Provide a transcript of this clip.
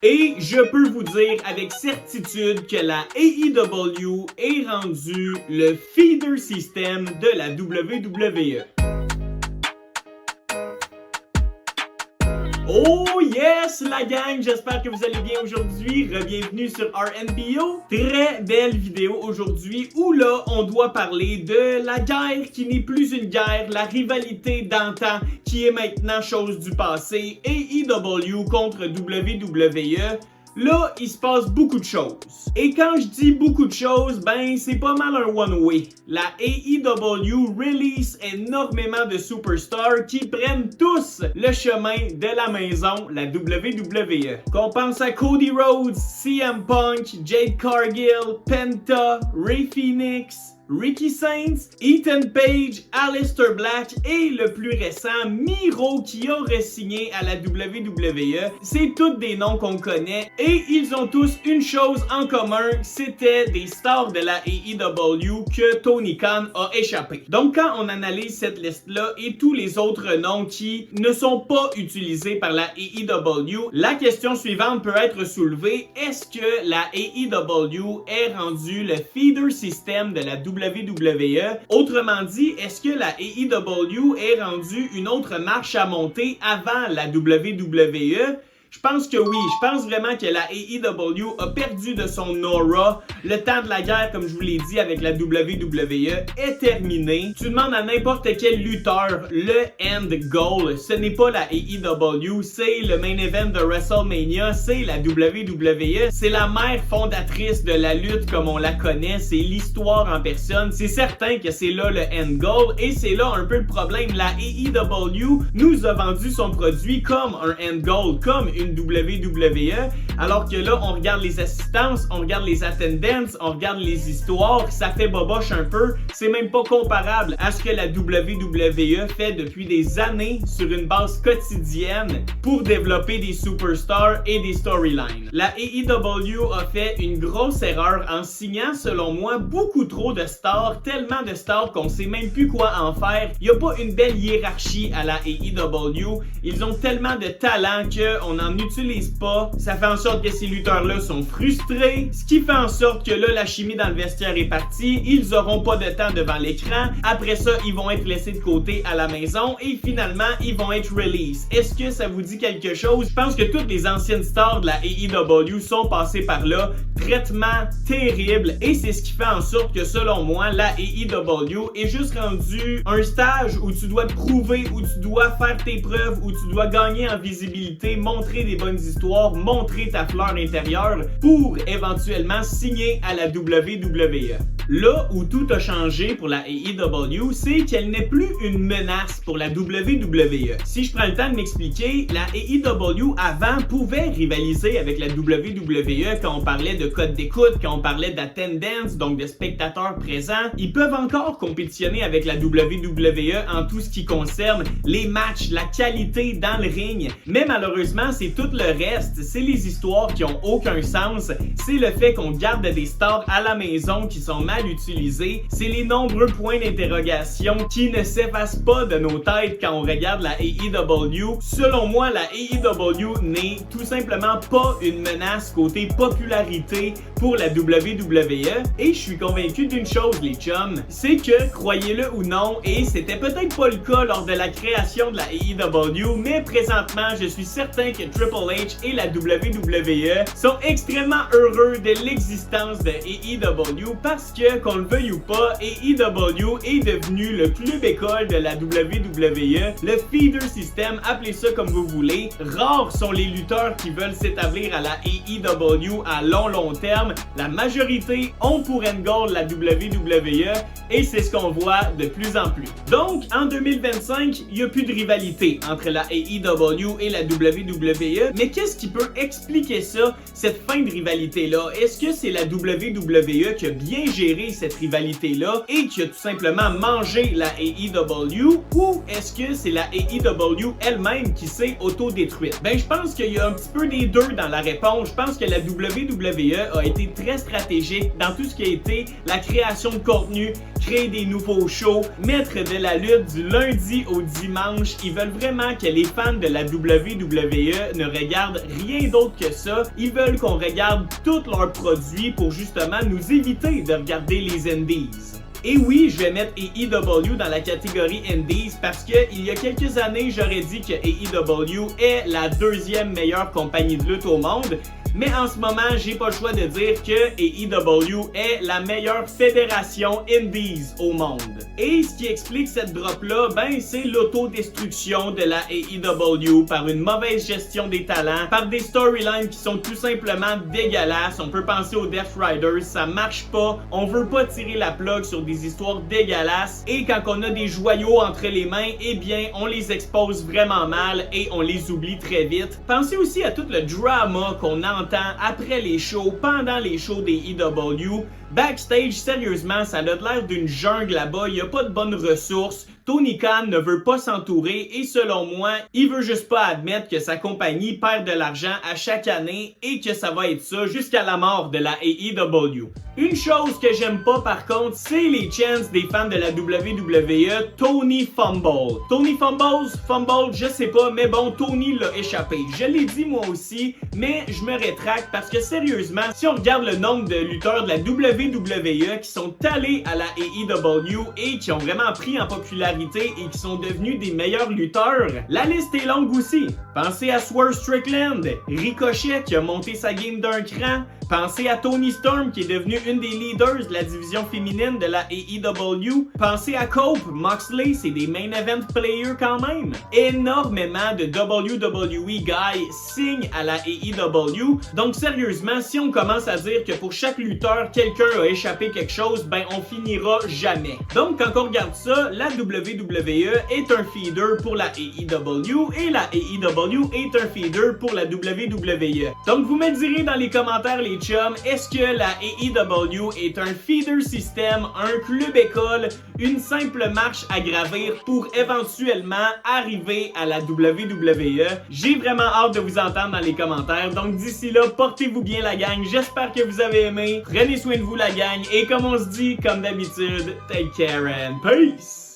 Et je peux vous dire avec certitude que la AEW est rendue le feeder system de la WWE. Oh yes la gang, j'espère que vous allez bien aujourd'hui, bienvenue sur RNBO. Très belle vidéo aujourd'hui où là on doit parler de la guerre qui n'est plus une guerre, la rivalité d'antan qui est maintenant chose du passé, AEW contre WWE. Là, il se passe beaucoup de choses. Et quand je dis beaucoup de choses, ben c'est pas mal un one-way. La AEW release énormément de superstars qui prennent tous le chemin de la maison, la WWE. Qu'on pense à Cody Rhodes, CM Punk, Jade Cargill, Penta, Rey Fenix, Ricky Saints, Ethan Page, Aleister Black et le plus récent, Miro qui a re-signé à la WWE. C'est tous des noms qu'on connaît et ils ont tous une chose en commun, c'était des stars de la AEW que Tony Khan a échappé. Donc quand on analyse cette liste-là et tous les autres noms qui ne sont pas utilisés par la AEW, la question suivante peut être soulevée, est-ce que la AEW est rendue le feeder system de la WWE? Autrement dit, est-ce que la AEW est rendue une autre marche à monter avant la WWE? Je pense que oui, je pense vraiment que la AEW a perdu de son aura. Le temps de la guerre, comme je vous l'ai dit avec la WWE, est terminé. Tu demandes à n'importe quel lutteur le end goal. Ce n'est pas la AEW, c'est le main event de WrestleMania, c'est la WWE. C'est la mère fondatrice de la lutte comme on la connaît, c'est l'histoire en personne. C'est certain que c'est là le end goal et c'est là un peu le problème. La AEW nous a vendu son produit comme un end goal, comme une WWE, alors que là, on regarde les assistances, on regarde les attendances, on regarde les histoires, ça fait boboche un peu, c'est même pas comparable à ce que la WWE fait depuis des années sur une base quotidienne pour développer des superstars et des storylines. La AEW a fait une grosse erreur en signant, selon moi, beaucoup trop de stars, tellement de stars qu'on sait même plus quoi en faire. Il n'y a pas une belle hiérarchie à la AEW, ils ont tellement de talent qu'on n'en utilise pas, ça fait en sorte que ces lutteurs-là sont frustrés, ce qui fait en sorte que là, la chimie dans le vestiaire est partie, ils auront pas de temps devant l'écran, après ça, ils vont être laissés de côté à la maison et finalement, ils vont être released. Est-ce que ça vous dit quelque chose? Je pense que toutes les anciennes stars de la AEW sont passées par là, traitement terrible et c'est ce qui fait en sorte que selon moi, la AEW est juste rendue un stage où tu dois te prouver, où tu dois faire tes preuves, où tu dois gagner en visibilité, montrer des bonnes histoires, montrer ta fleur intérieure pour éventuellement signer à la WWE. Là où tout a changé pour la AEW, c'est qu'elle n'est plus une menace pour la WWE. Si je prends le temps de m'expliquer, la AEW avant pouvait rivaliser avec la WWE quand on parlait de code d'écoute, quand on parlait d'attendance, donc de spectateurs présents. Ils peuvent encore compétitionner avec la WWE en tout ce qui concerne les matchs, la qualité dans le ring, mais malheureusement, c'est tout le reste, c'est les histoires qui ont aucun sens, c'est le fait qu'on garde des stars à la maison qui sont mal utilisés, c'est les nombreux points d'interrogation qui ne s'effacent pas de nos têtes quand on regarde la AEW. Selon moi, la AEW n'est tout simplement pas une menace côté popularité pour la WWE et je suis convaincu d'une chose les chums, c'est que, croyez-le ou non, et c'était peut-être pas le cas lors de la création de la AEW, mais présentement, je suis certain que Triple H et la WWE sont extrêmement heureux de l'existence de AEW parce que, qu'on le veuille ou pas, AEW est devenu le club école de la WWE, le feeder system, appelez ça comme vous voulez. Rares sont les lutteurs qui veulent s'établir à la AEW à long terme. La majorité ont pour end goal la WWE et c'est ce qu'on voit de plus en plus. Donc, en 2025, il n'y a plus de rivalité entre la AEW et la WWE, mais qu'est-ce qui peut expliquer ça, cette fin de rivalité-là? Est-ce que c'est la WWE qui a bien géré cette rivalité-là et qui a tout simplement mangé la AEW, ou est-ce que c'est la AEW elle-même qui s'est auto-détruite? Ben, je pense qu'il y a un petit peu des deux dans la réponse. Je pense que la WWE a été très stratégique dans tout ce qui a été la création de contenu, créer des nouveaux shows, mettre de la lutte du lundi au dimanche. Ils veulent vraiment que les fans de la WWE ne regardent rien d'autre que que ça, ils veulent qu'on regarde tous leurs produits pour justement nous éviter de regarder les indies. Et oui, je vais mettre AEW dans la catégorie Indies parce que il y a quelques années, j'aurais dit que AEW est la deuxième meilleure compagnie de lutte au monde. Mais en ce moment, j'ai pas le choix de dire que AEW est la meilleure fédération Indies au monde. Et ce qui explique cette drop-là, ben c'est l'autodestruction de la AEW par une mauvaise gestion des talents, par des storylines qui sont tout simplement dégueulasses. On peut penser aux Death Riders, ça marche pas. On veut pas tirer la plug sur des histoires dégueulasses. Et quand on a des joyaux entre les mains, eh bien, on les expose vraiment mal et on les oublie très vite. Pensez aussi à tout le drama qu'on entend après les shows, pendant les shows des EW. Backstage, sérieusement, ça a l'air d'une jungle là-bas, il n'y a pas de bonnes ressources. Tony Khan ne veut pas s'entourer et selon moi, il veut juste pas admettre que sa compagnie perd de l'argent à chaque année et que ça va être ça jusqu'à la mort de la AEW. Une chose que j'aime pas par contre, c'est les chants des fans de la WWE, Tony Fumble. Tony Fumble, je sais pas, mais bon, Tony l'a échappé. Je l'ai dit moi aussi, mais je me rétracte parce que sérieusement, si on regarde le nombre de lutteurs de la WWE qui sont allés à la AEW et qui ont vraiment pris en popularité et qui sont devenus des meilleurs lutteurs, la liste est longue aussi. Pensez à Swerve Strickland, Ricochet qui a monté sa game d'un cran, pensez à Toni Storm qui est devenue une des leaders de la division féminine de la AEW, pensez à Cope, Moxley, c'est des main event players quand même. Énormément de WWE guys signent à la AEW, donc sérieusement, si on commence à dire que pour chaque lutteur, quelqu'un a échappé quelque chose, ben on finira jamais. Donc quand on regarde ça, la WWE est un feeder pour la AEW et la AEW est un feeder pour la WWE. Donc vous me direz dans les commentaires les chums, est-ce que la AEW est un feeder système, un club école, une simple marche à gravir pour éventuellement arriver à la WWE? J'ai vraiment hâte de vous entendre dans les commentaires, donc d'ici là, portez-vous bien la gang, j'espère que vous avez aimé, prenez soin de vous la gang, et comme on se dit, comme d'habitude, take care and peace!